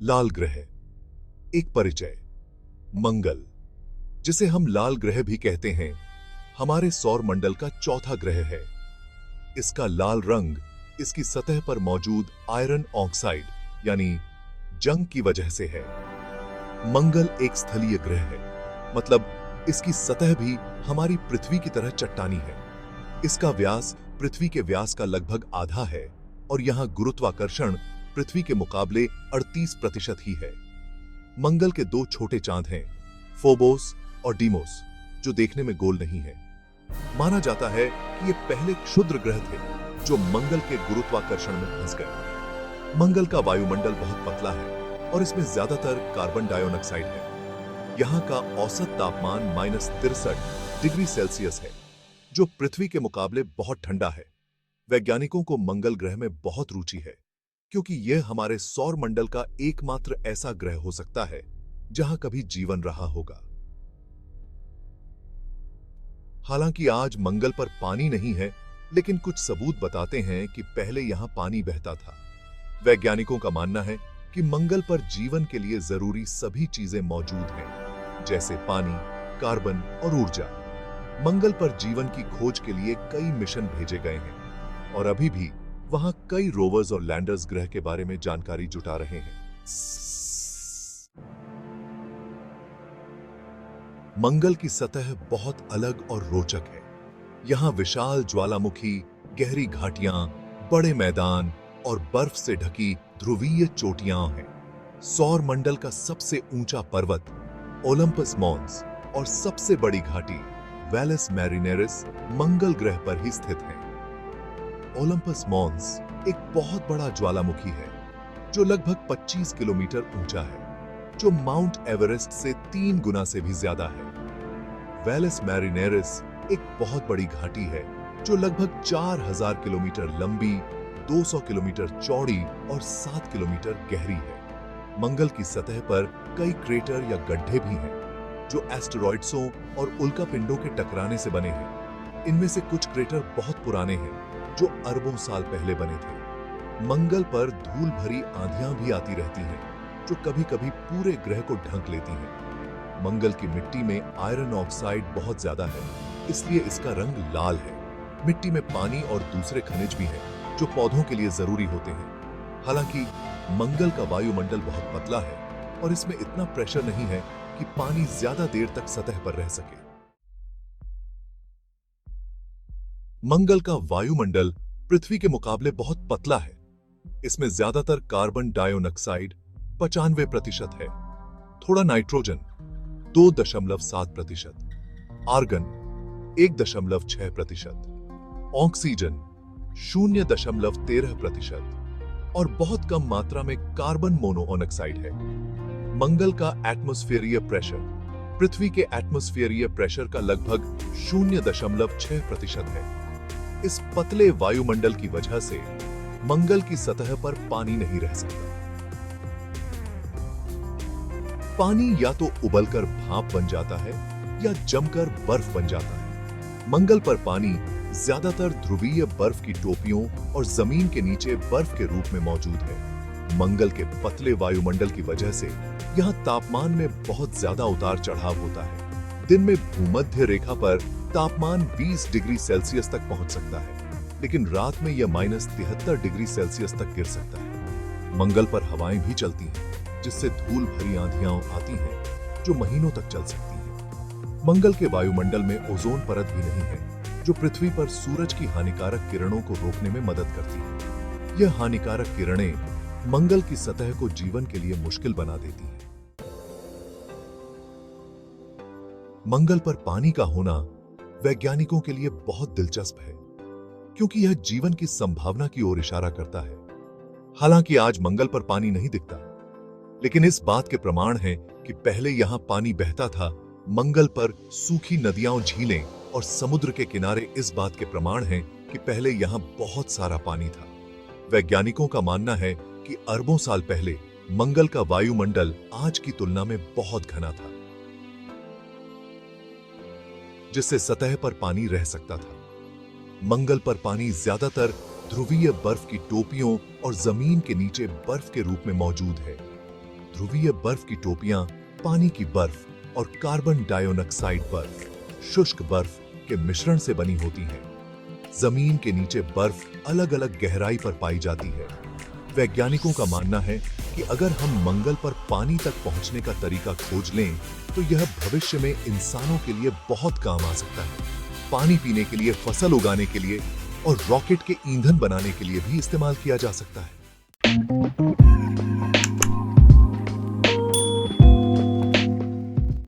लाल ग्रह। एक परिचय। मंगल, जिसे हम लाल ग्रह भी कहते हैं, हमारे सौर मंडल का चौथा ग्रह है। इसका लाल रंग इसकी सतह पर मौजूद आयरन ऑक्साइड यानी जंग की वजह से है। मंगल एक स्थलीय ग्रह है, मतलब इसकी सतह भी हमारी पृथ्वी की तरह चट्टानी है। इसका व्यास पृथ्वी के व्यास का लगभग आधा है और यहां गुरुत्वाकर्षण पृथ्वी के मुकाबले 38% ही है। मंगल के दो छोटे चांद हैं, फोबोस और डीमोस, जो देखने में गोल नहीं है। माना जाता है कि ये पहले क्षुद्र ग्रह थे जो मंगल के गुरुत्वाकर्षण में फंस गए। मंगल का वायुमंडल बहुत पतला है और इसमें ज्यादातर कार्बन डाइऑक्साइड है। यहाँ का औसत तापमान -63 डिग्री सेल्सियस है, जो पृथ्वी के मुकाबले बहुत ठंडा है। वैज्ञानिकों को मंगल ग्रह में बहुत रुचि है, क्योंकि यह हमारे सौर मंडल का एकमात्र ऐसा ग्रह हो सकता है जहां कभी जीवन रहा होगा। हालांकि आज मंगल पर पानी नहीं है, लेकिन कुछ सबूत बताते हैं कि पहले यहां पानी बहता था। वैज्ञानिकों का मानना है कि मंगल पर जीवन के लिए जरूरी सभी चीजें मौजूद हैं, जैसे पानी, कार्बन और ऊर्जा। मंगल पर जीवन की खोज के लिए कई मिशन भेजे गए हैं और अभी भी वहां कई रोवर्स और लैंडर्स ग्रह के बारे में जानकारी जुटा रहे हैं। मंगल की सतह बहुत अलग और रोचक है। यहां विशाल ज्वालामुखी, गहरी घाटियां, बड़े मैदान और बर्फ से ढकी ध्रुवीय चोटियां हैं। सौर मंडल का सबसे ऊंचा पर्वत ओलंपस मॉन्स और सबसे बड़ी घाटी वैलेस मैरिनेरिस मंगल ग्रह पर ही स्थित है। ओलंपस मॉन्स एक बहुत बड़ा ज्वालामुखी है जो लगभग 25 किलोमीटर ऊंचा है, जो माउंट एवरेस्ट से 3 गुना से भी ज्यादा है। वैलेस मैरिनेरिस एक बहुत बड़ी घाटी है जो लगभग 4000 किलोमीटर लंबी, 200 किलोमीटर चौड़ी और 7 किलोमीटर गहरी है। मंगल की सतह पर कई क्रेटर या गड्ढे भी हैं जो एस्टेरॉइड्सों और उल्कापिंडों के टकराने से बने हैं। इनमें से कुछ क्रेटर बहुत पुराने हैं जो अरबों साल पहले बने थे। मंगल पर धूल भरी आंधियां भी आती रहती हैं जो कभी-कभी पूरे ग्रह को ढक लेती हैं। मंगल की मिट्टी में आयरन ऑक्साइड बहुत ज्यादा है, इसलिए इसका रंग लाल है। मिट्टी में पानी और दूसरे खनिज भी हैं जो पौधों के लिए जरूरी होते हैं। हालांकि मंगल का वायुमंडल बहुत पतला है और इसमें इतना प्रेशर नहीं है कि पानी ज्यादा देर तक सतह पर रह सके। मंगल का वायुमंडल पृथ्वी के मुकाबले बहुत पतला है। इसमें ज्यादातर कार्बन डाइऑक्साइड 95% है, थोड़ा नाइट्रोजन 2.7%, आर्गन 1.6%, ऑक्सीजन 0.13% और बहुत कम मात्रा में कार्बन मोनोऑक्साइड है। मंगल का एटमॉस्फेरिक प्रेशर पृथ्वी के एटमॉस्फेरिक प्रेशर का लगभग 0.6% है। इस पतले वायुमंडल की वजह से मंगल की सतह पर पानी नहीं रह सकता। पानी या तो उबलकर भाप बन जाता है या जमकर बर्फ बन जाता है। मंगल पर पानी ज्यादातर ध्रुवीय बर्फ की टोपियों और जमीन के नीचे बर्फ के रूप में मौजूद है। मंगल के पतले वायुमंडल की वजह से यहाँ तापमान में बहुत ज्यादा उतार चढ़ाव होता है। दिन में भूमध्य रेखा पर तापमान 20 डिग्री सेल्सियस तक पहुंच सकता है, लेकिन रात में यह -73 डिग्री सेल्सियस तक गिर सकता है। मंगल पर हवाएं भी चलती हैं, जिससे धूल भरी आंधियां आती हैं जो महीनों तक चल सकती हैं। मंगल के वायुमंडल में ओजोन परत भी नहीं है, जो पृथ्वी पर सूरज की हानिकारक किरणों को रोकने में मदद करती है। यह हानिकारक किरणें मंगल की सतह को जीवन के लिए मुश्किल बना देती हैं। मंगल पर पानी का होना वैज्ञानिकों के लिए बहुत दिलचस्प है, क्योंकि यह जीवन की संभावना की ओर इशारा करता है। हालांकि आज मंगल पर पानी नहीं दिखता, लेकिन इस बात के प्रमाण हैं कि पहले यहां पानी बहता था। मंगल पर सूखी नदियां, झीलें और समुद्र के किनारे इस बात के प्रमाण हैं कि पहले यहां बहुत सारा पानी था। वैज्ञानिकों का मानना है कि अरबों साल पहले मंगल का वायुमंडल आज की तुलना में बहुत घना था, जिससे सतह पर पानी रह सकता था। मंगल पर पानी ज्यादातर ध्रुवीय बर्फ की टोपियों और जमीन के नीचे बर्फ के रूप में मौजूद है। ध्रुवीय बर्फ की टोपियां पानी की बर्फ और कार्बन डाइऑक्साइड बर्फ, शुष्क बर्फ के मिश्रण से बनी होती हैं। जमीन के नीचे बर्फ अलग अलग गहराई पर पाई जाती है। वैज्ञानिकों का मानना है कि अगर हम मंगल पर पानी तक पहुंचने का तरीका खोज लें तो यह भविष्य में इंसानों के लिए बहुत काम आ सकता है। पानी पीने के लिए, फसल उगाने के लिए और रॉकेट के ईंधन बनाने के लिए भी इस्तेमाल किया जा सकता है।